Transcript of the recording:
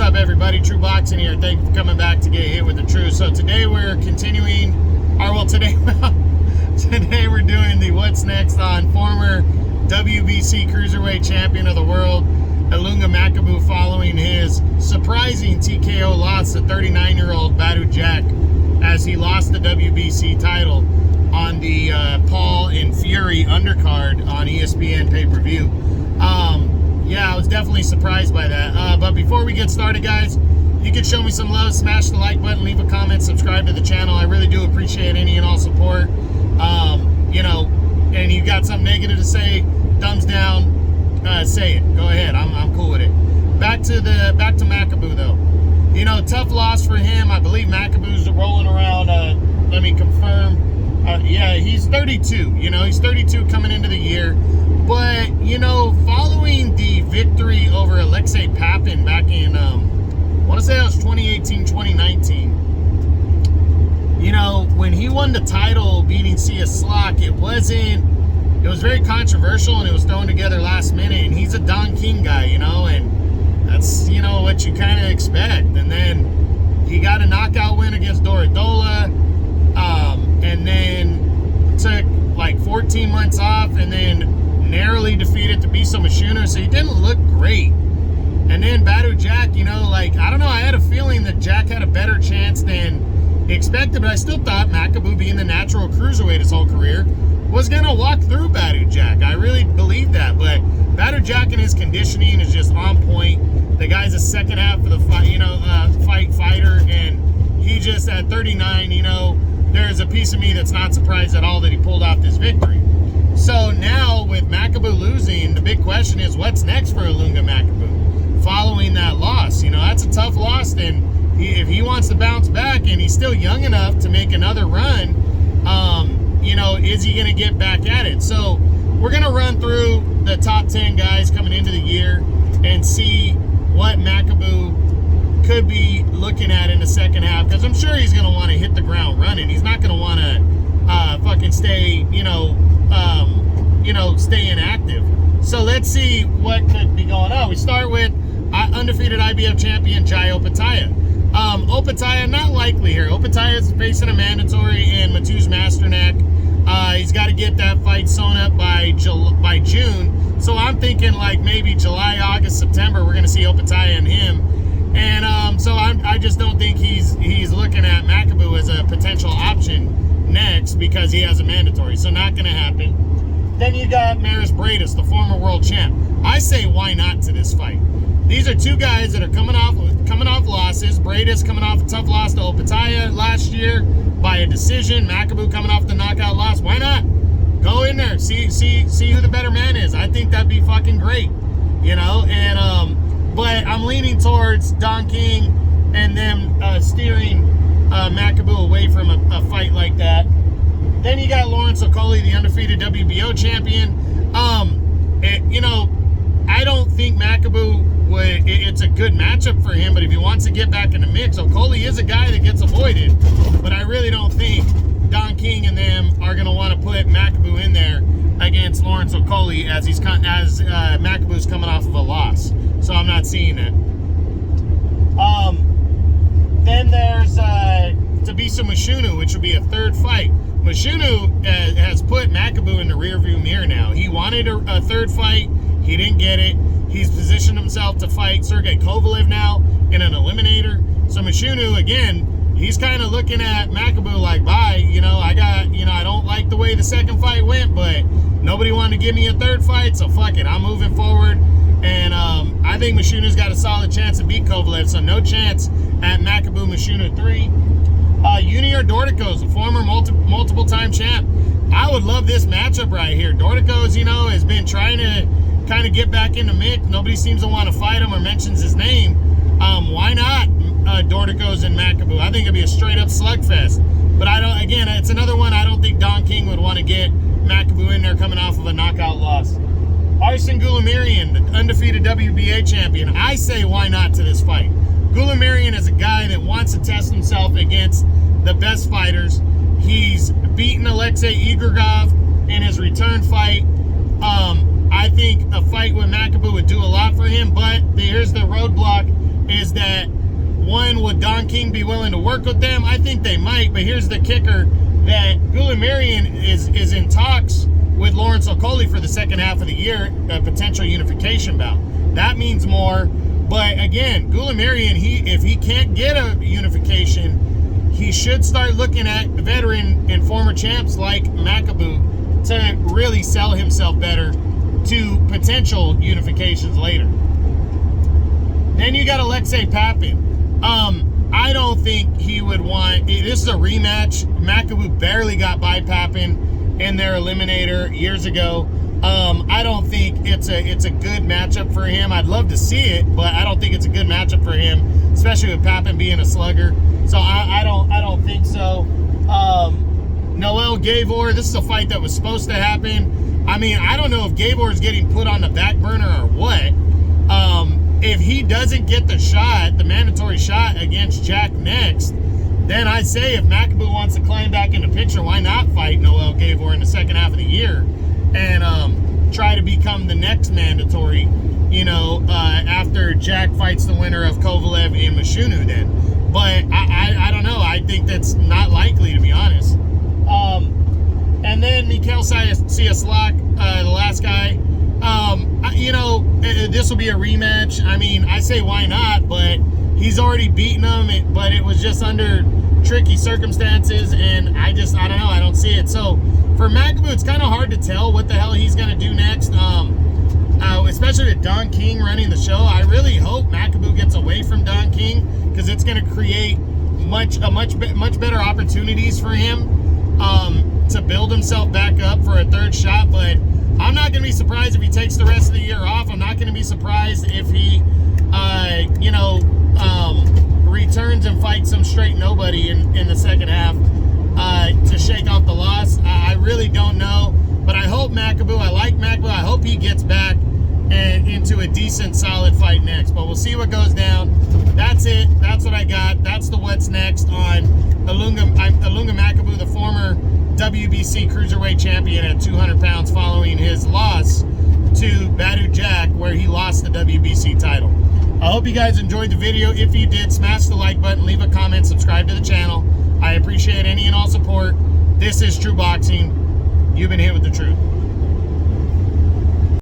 up, everybody? True Boxing here. Thank you for coming back to Get Hit with the Truth. So today we're continuing, today we're doing the What's Next on former WBC Cruiserweight Champion of the World, Ilunga Makabu, following his surprising TKO loss to 39-year-old Badou Jack, as he lost the WBC title on the Paul and Fury undercard on ESPN pay-per-view. Yeah, I was definitely surprised by that. But before we get started, guys, you can show me some love, smash the like button, leave a comment, subscribe to the channel. I really do appreciate any and all support. And you got something negative to say, thumbs down, say it. Go ahead. I'm cool with it. Back to Makabu though. Tough loss for him. I believe Makabu's rolling around. Let me confirm. Yeah, he's 32. He's 32 coming into the year. But, following the victory over Alexei Papin back in, I want to say that was 2018, 2019. When he won the title beating Sia Slock, it was very controversial and it was thrown together last minute. And he's a Don King guy, and that's, what you kind of expect. And then he got a knockout win against Doridola, and then took like 14 months off, and then narrowly defeated Tabiso Mashuna, so he didn't look great. And then Badou Jack, I don't know, I had a feeling that Jack had a better chance than expected, but I still thought Makabu, being the natural cruiserweight his whole career, was going to walk through Badou Jack. I really believed that, but Badou Jack and his conditioning is just on point. The guy's a second half of the fight, fighter, and he just, at 39, there's a piece of me that's not surprised at all that he pulled off this victory. So now, with Makabu losing, the big question is, what's next for Ilunga Makabu following that loss? That's a tough loss, and if he wants to bounce back, and he's still young enough to make another run, is he going to get back at it? So we're going to run through the top 10 guys coming into the year and see what Makabu could be looking at in the second half, because I'm sure he's going to want to hit the ground running. He's not going to want to fucking stay, stay inactive. So let's see what could be going on. We start with undefeated IBF champion Jai Opetaia. Opetaia, not likely here. Opetaia is facing a mandatory in Mateusz Masternak. He's got to get that fight sewn up by June. So I'm thinking like maybe July, August, September, we're going to see Opetaia and him. And so I just don't think he's looking at Makabu as a potential option next, because he has a mandatory. So not going to happen. Then you got Maris Bradis, the former world champ. I say, why not to this fight? These are two guys that are coming off losses. Bradis coming off a tough loss to Opetaia last year by a decision. Makabu coming off the knockout loss. Why not? Go in there, see who the better man is. I think that'd be fucking great, And but I'm leaning towards Don King and them steering Makabu away from a fight like that. Then you got Lawrence Okoli, the undefeated WBO champion. I don't think Makabu it's a good matchup for him, but if he wants to get back in the mix, Okoli is a guy that gets avoided. But I really don't think Don King and them are going to want to put Makabu in there against Lawrence Okoli as Makabu's coming off of a loss. So I'm not seeing it. Then there's Tabiso Mashuna, which would be a third fight. Mashuna has put Makabu in the rearview mirror now. He wanted a third fight. He didn't get it. He's positioned himself to fight Sergey Kovalev now in an eliminator. So Mashuna, again, he's kind of looking at Makabu like, bye, I don't like the way the second fight went, but nobody wanted to give me a third fight, so fuck it, I'm moving forward. And I think Mashuna's got a solid chance to beat Kovalev, so no chance at Makabu Mashuna 3. Junior Dorticos, the former multiple-time champ. I would love this matchup right here. Dorticos, has been trying to kind of get back in the mix. Nobody seems to want to fight him or mentions his name. Why not Dorticos and Makabu? I think it'd be a straight-up slugfest. But it's another one I don't think Don King would want to get Makabu in there coming off of a knockout loss. Arsen Goulamirian, the undefeated WBA champion. I say, why not to this fight? Goulamirian is a guy that wants to test himself against the best fighters. He's beaten Alexei Igrigov in his return fight. I think a fight with Makabu would do a lot for him, but here's the roadblock. is that, one, would Don King be willing to work with them? I think they might, but here's the kicker, that Gulamarian is in talks with Lawrence Okolie for the second half of the year, a potential unification bout. That means more. But again, Gulamarian, if he can't get a unification, he should start looking at veteran and former champs like Makabu to really sell himself better to potential unifications later. Then you got Alexei Papin. I don't think he would want, this is a rematch. Makabu barely got by Papin in their eliminator years ago. I don't think it's a good matchup for him. I'd love to see it, but I don't think it's a good matchup for him, especially with Papin being a slugger. So I don't think so. Noel Gavor, this is a fight that was supposed to happen. I mean, I don't know if Gavor is getting put on the back burner or what. If he doesn't get the shot, the mandatory shot against Jack next, then I say if Makabu wants to climb back in the picture, why not fight Noel Gavor in the second half of the year and try to become the next mandatory, after Jack fights the winner of Kovalev and Mashunu then. But I don't know. I think that's not likely, to be honest. And then Mikhail Cieslak, the last guy, this will be a rematch. I mean, I say why not, but he's already beaten him, but it was just under tricky circumstances, and I don't know. I don't see it. So for Makabu, it's kind of hard to tell what the hell he's going to do next, especially with Don King running the show. I really hope Makabu gets away from Don King, because it's going to create much better opportunities for him to build himself back up for a third shot. But I'm not going to be surprised if he takes the rest of the year off. I'm not going to be surprised if he, returns and fights some straight nobody in the second half to shake off the loss. I really don't know, but I hope Makabu, I like Makabu, I hope he gets back and into a decent, solid fight next. But we'll see what goes down. That's it. That's what I got. That's the what's next on Ilunga Makabu, the former WBC Cruiserweight champion at 200 pounds following his loss to Badou Jack, where he lost the WBC title. I hope you guys enjoyed the video. If you did, smash the like button, leave a comment, subscribe to the channel. I appreciate any and all support. This is True Boxing. You've been hit with the truth.